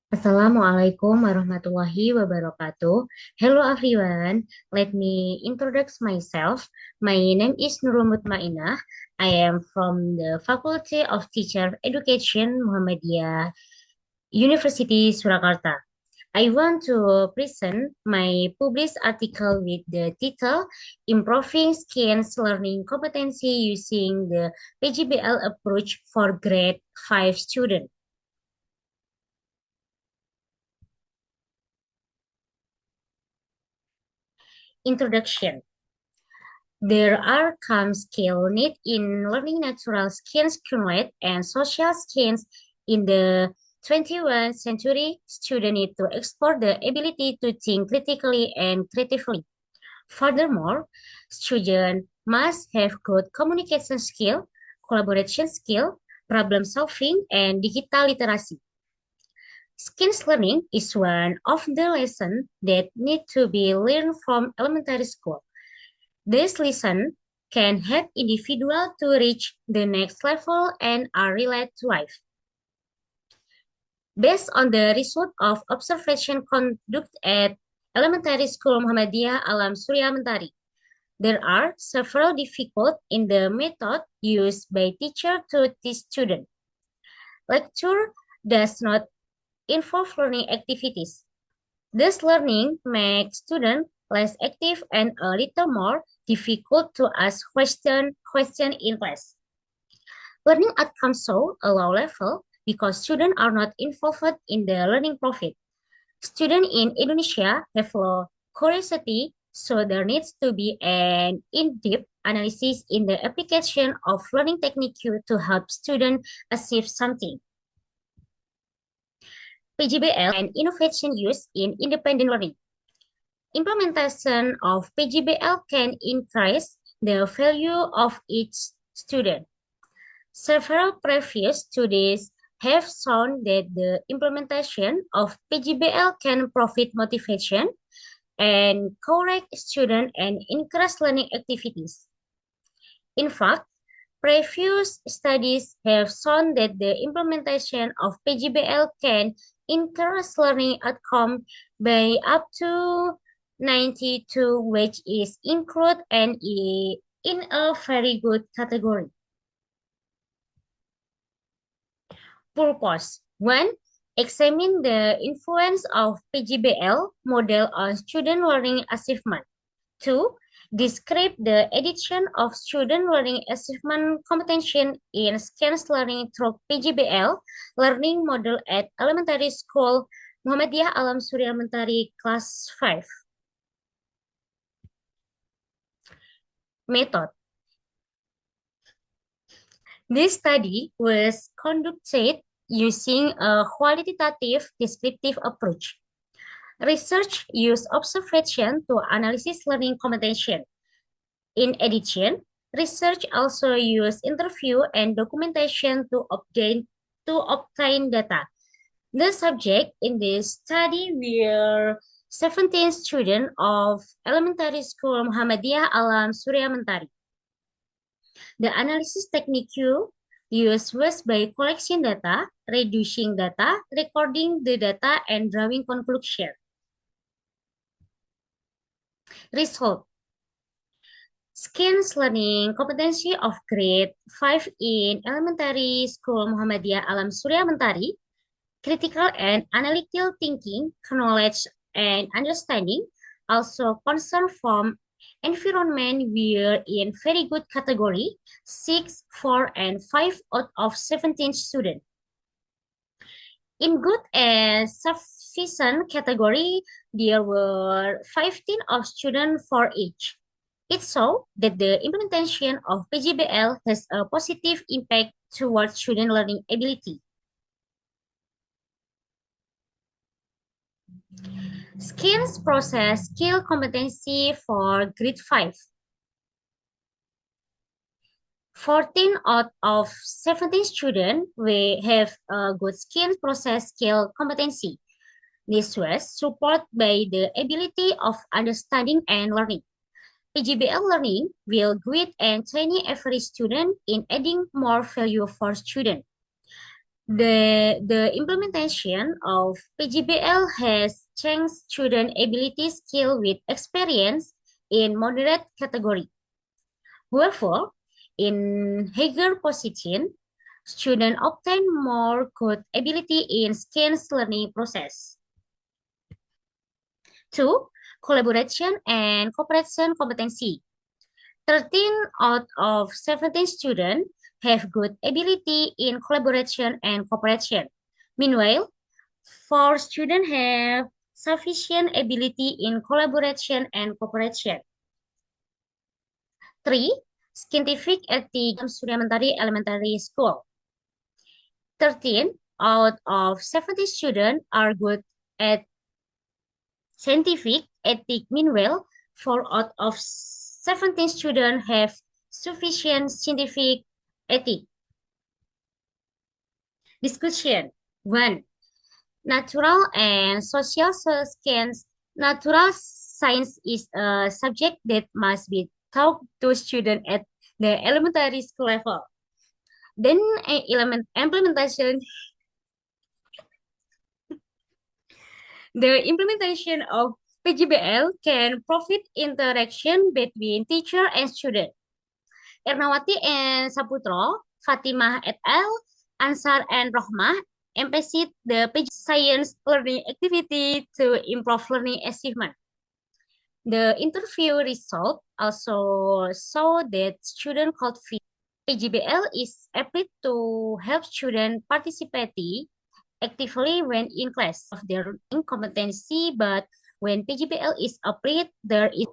Assalamualaikum warahmatullahi wabarakatuh. Hello everyone. Let me introduce myself. My name is Nurul Mutmainah. I am from the Faculty of Teacher Education Muhammadiyah University Surakarta. I want to present my published article with the title Improving Skills Learning Competency Using the PGBL Approach for Grade 5 Students. Introduction. There are some skill need in learning natural skills cumulate and social skills in the 21st century. Students need to explore the ability to think critically and creatively. Furthermore, students must have good communication skill, collaboration skill, problem solving, and digital literacy. Skills learning is one of the lessons that need to be learned from elementary school. This lesson can help individuals to reach the next level and are related to life. Based on the result of observation conducted at Elementary School Muhammadiyah Alam Surya Mentari, there are several difficulties in the method used by teacher to teach students. Lecture does not involve learning activities. This learning makes students less active and a little more difficult to ask question in class. Learning outcomes show a low level because students are not involved in the learning process. Students in Indonesia have low curiosity, so there needs to be an in-depth analysis in the application of learning technique to help students achieve something. PGBL and innovation used in independent learning. Implementation of PGBL can increase the value of each student. Several previous studies have shown that the implementation of PGBL can provide motivation and correct student and increase learning activities. In fact, previous studies have shown that the implementation of PGBL can increase learning outcome by up to 92, which is included and in a very good category. Purpose. 1. Examine the influence of PGBL model on student learning achievement. 2. Describe the addition of student learning achievement competency in skills learning through PGBL learning model at elementary school Muhammadiyah Alam Surya Mentari class 5. Method. This study was conducted using a qualitative descriptive approach. Research used observation to analyze learning competency. In addition, research also used interview and documentation to obtain data. The subject in this study were 17 students of elementary school Muhammadiyah Alam Surya Mentari. The analysis technique used was by collecting data, reducing data, recording the data, and drawing conclusion. Result. Skills learning competency of grade 5 in elementary school Muhammadiyah Alam Surya Mentari, critical and analytical thinking, knowledge and understanding, also concern from environment were in very good category, 6, 4, and 5 out of 17 students. In good and sufficient category, there were 15 of students for each. It shows that the implementation of PGBL has a positive impact towards student learning ability. Skills process skill competency for grade 5. 14 out of 17 students will have a good skill process skill competency. This was supported by the ability of understanding and learning. PGBL learning will guide and train every student in adding more value for students. The implementation of PGBL has changed student ability skill with experience in moderate category. However, in higher position, students obtain more good ability in skills learning process. 2. Collaboration and cooperation competency. 13 out of 17 students have good ability in collaboration and cooperation. Meanwhile, 4 students have sufficient ability in collaboration and cooperation. 3. Scientific ethics Surya Mentari Elementary School. 13 out of 70 students are good at scientific ethics. Meanwhile, 4 out of 17 students have sufficient scientific ethics. Discussion 1. Natural and social science. Natural science is a subject that must be taught to students at the elementary school level. Then implementation, the implementation of PGBL can profit interaction between teacher and student. Ernawati and Saputro, Fatimah et al., Ansar and Rohmah emphasized the PG science learning activity to improve learning achievement. The interview result also saw that students could feel PGBL is applied to help students participate actively when in class of their incompetency, but when PGBL is applied, there is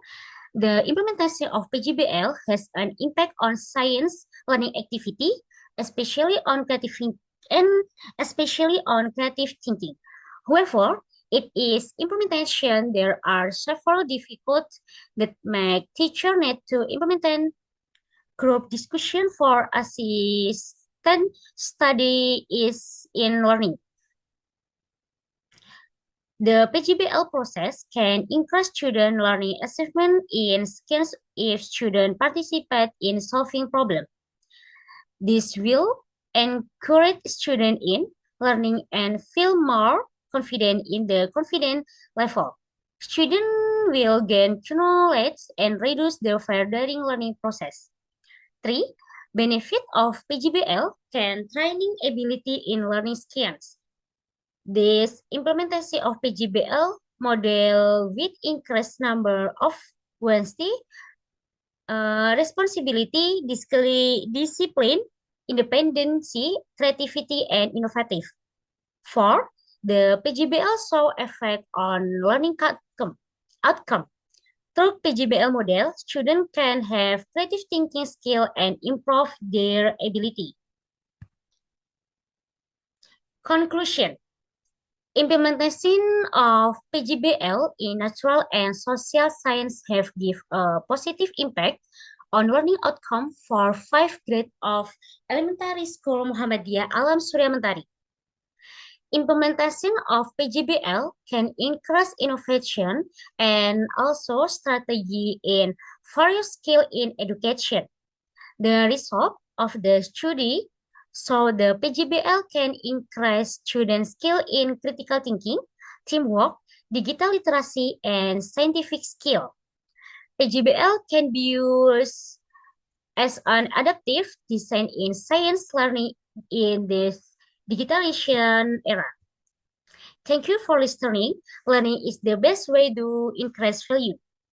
the implementation of PGBL has an impact on science learning activity, especially on creative and especially on creative thinking. However, it is implementation. There are several difficulties that make teacher need to implement group discussion for assistant study is in learning. The PGBL process can increase student learning achievement in skills if students participate in solving problems. This will encourage students in learning and feel more confident in the confident level. Students will gain knowledge and reduce their fear during learning process. 3. Benefit of PGBL can training ability in learning skills. This implementation of PGBL model with increased number of Wednesday, responsibility, discipline, independency, creativity, and innovative. 4. The PGBL show effect on learning outcome. Through PGBL model, students can have creative thinking skill and improve their ability. Conclusion. Implementation of PGBL in natural and social science have give a positive impact on learning outcome for 5 grade of elementary school Muhammadiyah Alam Surya Mentari. Implementation of PGBL can increase innovation and also strategy in various skills in education. The result of the study so the PGBL can increase student skill in critical thinking, teamwork, digital literacy, and scientific skill. PGBL can be used as an adaptive design in science learning in this digitalization era. Thank you for listening. Learning is the best way to increase value.